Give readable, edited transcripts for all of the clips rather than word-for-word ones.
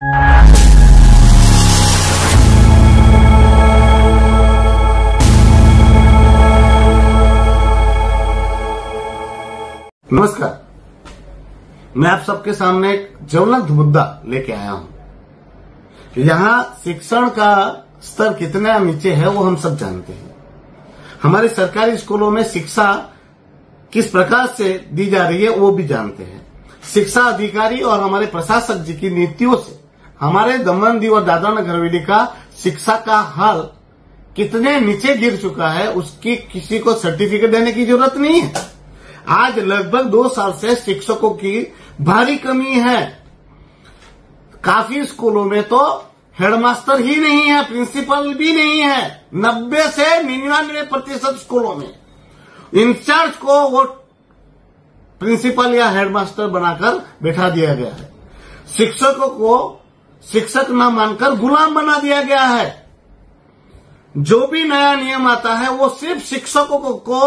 नमस्कार, मैं आप सबके सामने एक ज्वलंत मुद्दा लेके आया हूं। यहाँ शिक्षण का स्तर कितना नीचे है वो हम सब जानते हैं। हमारे सरकारी स्कूलों में शिक्षा किस प्रकार से दी जा रही है वो भी जानते हैं। शिक्षा अधिकारी और हमारे प्रशासक जी की नीतियों से हमारे दमन दीव और दादरा नगर हवेली का शिक्षा का हाल कितने नीचे गिर चुका है उसकी किसी को सर्टिफिकेट देने की जरूरत नहीं है। आज लगभग 2 साल से शिक्षकों की भारी कमी है। काफी स्कूलों में तो हेडमास्टर ही नहीं है, प्रिंसिपल भी नहीं है। 90 से 99% स्कूलों में इंचार्ज को वो प्रिंसिपल या हेडमास्टर बनाकर बैठा दिया गया है। शिक्षकों को शिक्षक न मानकर गुलाम बना दिया गया है। जो भी नया नियम आता है वो सिर्फ शिक्षकों को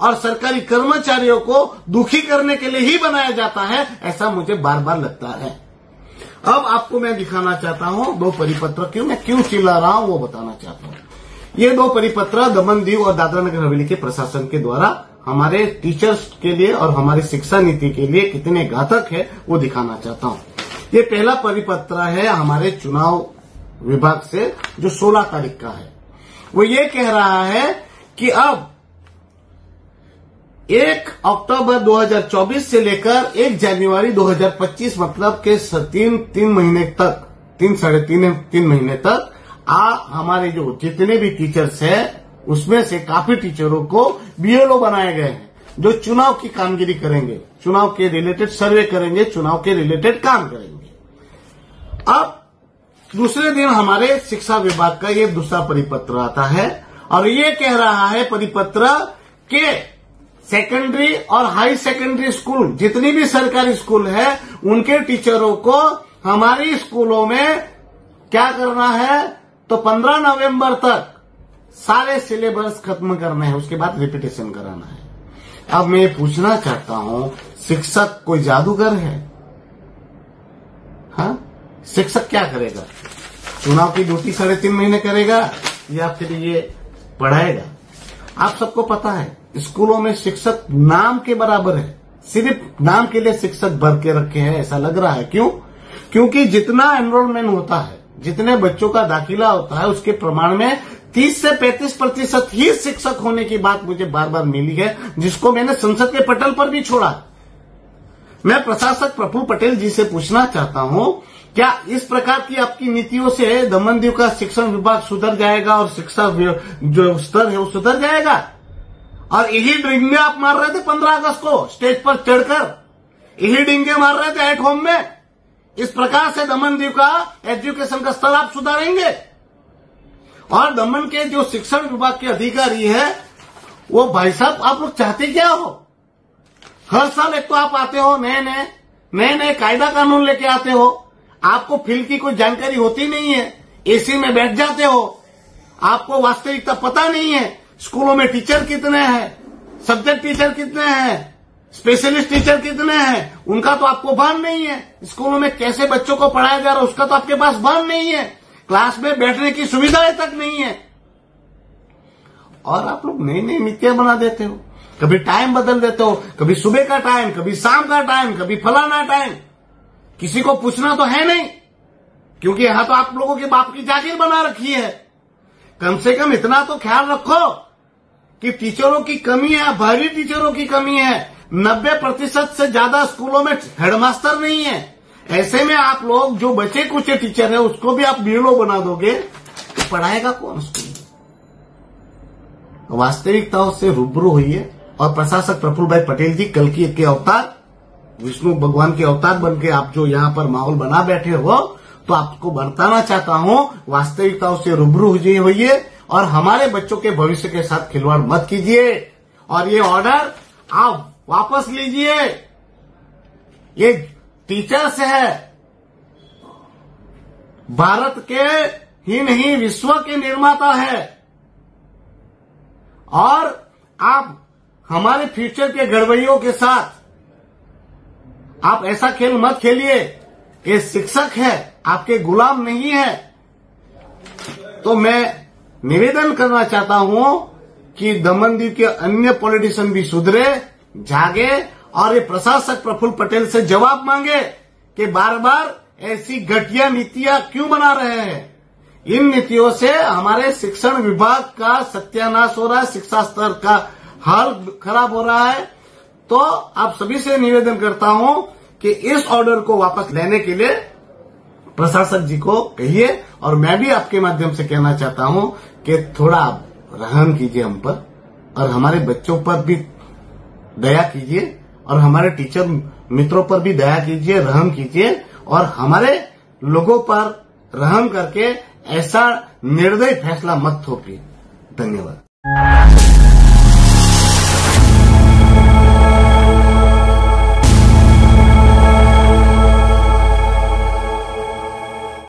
और सरकारी कर्मचारियों को दुखी करने के लिए ही बनाया जाता है, ऐसा मुझे बार बार लगता है। अब आपको मैं दिखाना चाहता हूं 2 परिपत्र। मैं क्यों चिल्ला रहा हूं वो बताना चाहता हूं। ये 2 परिपत्र दमन दीव और दादरा नगर हवेली के प्रशासन के द्वारा हमारे टीचर्स के लिए और हमारी शिक्षा नीति के लिए कितने घातक है वो दिखाना चाहता हूं। ये पहला परिपत्र है हमारे चुनाव विभाग से, जो 16 तारीख का है। वो ये कह रहा है कि अब 1 अक्टूबर 2024 से लेकर 1 जनवरी 2025 मतलब के 3 महीने तक, 3 महीने तक हमारे जो जितने भी टीचर्स हैं उसमें से काफी टीचरों को बीएलओ बनाए गए हैं, जो चुनाव की कामगिरी करेंगे, चुनाव के रिलेटेड सर्वे करेंगे, चुनाव के रिलेटेड काम करेंगे। अब दूसरे दिन हमारे शिक्षा विभाग का ये दूसरा परिपत्र आता है और ये कह रहा है परिपत्र के सेकेंडरी और हाई सेकेंडरी स्कूल जितनी भी सरकारी स्कूल है उनके टीचरों को हमारी स्कूलों में क्या करना है, तो 15 नवंबर तक सारे सिलेबस खत्म करना है, उसके बाद रिपीटेशन कराना है। अब मैं पूछना चाहता हूं, शिक्षक कोई जादूगर है? हाँ, शिक्षक क्या करेगा? चुनाव की ड्यूटी 3.5 महीने करेगा या फिर ये पढ़ाएगा? आप सबको पता है स्कूलों में शिक्षक नाम के बराबर है, सिर्फ नाम के लिए शिक्षक भर के रखे हैं ऐसा लग रहा है। क्यों? क्योंकि जितना एनरोलमेंट होता है, जितने बच्चों का दाखिला होता है, उसके प्रमाण में 30 से 35% ही शिक्षक होने की बात मुझे बार बार मिली है, जिसको मैंने संसद के पटल पर भी छोड़ा। मैं प्रशासक प्रफुल्ल पटेल जी से पूछना चाहता हूं, क्या इस प्रकार की आपकी नीतियों से दमन दीव का शिक्षण विभाग सुधर जाएगा और शिक्षा जो स्तर है वो सुधर जाएगा? और यही डिंगे आप मार रहे थे 15 अगस्त को स्टेज पर चढ़कर, यही डिंगे मार रहे थे एट होम में। इस प्रकार से दमन दीव का एजुकेशन का स्तर आप सुधारेंगे? और दमन के जो शिक्षण विभाग के अधिकारी है वो भाई साहब आप लोग चाहते क्या हो? हर साल एक तो आप आते हो नए कायदा कानून लेके आते हो, आपको फील्ड की कोई जानकारी होती नहीं है, एसी में बैठ जाते हो, आपको वास्तविकता पता नहीं है। स्कूलों में टीचर कितने हैं, सब्जेक्ट टीचर कितने हैं, स्पेशलिस्ट टीचर कितने हैं, उनका तो आपको भान नहीं है। स्कूलों में कैसे बच्चों को पढ़ाया जा रहा है उसका तो आपके पास भान नहीं है। क्लास में बैठने की सुविधाएं तक नहीं है और आप लोग नई नई नीतियां बना देते हो। कभी टाइम बदल देते हो, कभी सुबह का टाइम, कभी शाम का टाइम, कभी फलाना टाइम। किसी को पूछना तो है नहीं, क्योंकि यहां तो आप लोगों के बाप की जागीर बना रखी है। कम से कम इतना तो ख्याल रखो कि टीचरों की कमी है, भारी टीचरों की कमी है। 90% से ज्यादा स्कूलों में हेडमास्टर नहीं है। ऐसे में आप लोग जो बचे कुछ टीचर है उसको भी आप बीएलओ बना दोगे तो पढ़ाएगा कौन स्कूल? वास्तविकताओं से रूबरू हुई है। और प्रशासक प्रफुल्ल भाई पटेल जी कल की के अवतार, विष्णु भगवान के अवतार बन के आप जो यहाँ पर माहौल बना बैठे हो, तो आपको बताना चाहता हूं वास्तविकताओं से रूबरू होइए और हमारे बच्चों के भविष्य के साथ खिलवाड़ मत कीजिए और ये ऑर्डर आप वापस लीजिए। ये टीचर्स है, भारत के ही नहीं विश्व के निर्माता है और आप हमारे फ्यूचर के घड़वैयों के साथ आप ऐसा खेल मत खेलिए ये शिक्षक है, आपके गुलाम नहीं है। तो मैं निवेदन करना चाहता हूं कि दमनदीप के अन्य पॉलिटिशियन भी सुधरे, जागे और ये प्रशासक प्रफुल्ल पटेल से जवाब मांगे कि बार बार ऐसी घटिया नीतियां क्यों बना रहे हैं। इन नीतियों से हमारे शिक्षण विभाग का सत्यानाश हो रहा है, शिक्षा स्तर का हाल खराब हो रहा है। तो आप सभी से निवेदन करता हूं कि इस ऑर्डर को वापस लेने के लिए प्रशासक जी को कहिए, और मैं भी आपके माध्यम से कहना चाहता हूं कि थोड़ा रहम कीजिए हम पर, और हमारे बच्चों पर भी दया कीजिए, और हमारे टीचर मित्रों पर भी दया कीजिए, रहम कीजिए, और हमारे लोगों पर रहम करके ऐसा निर्दयी फैसला मत थोपिए। धन्यवाद।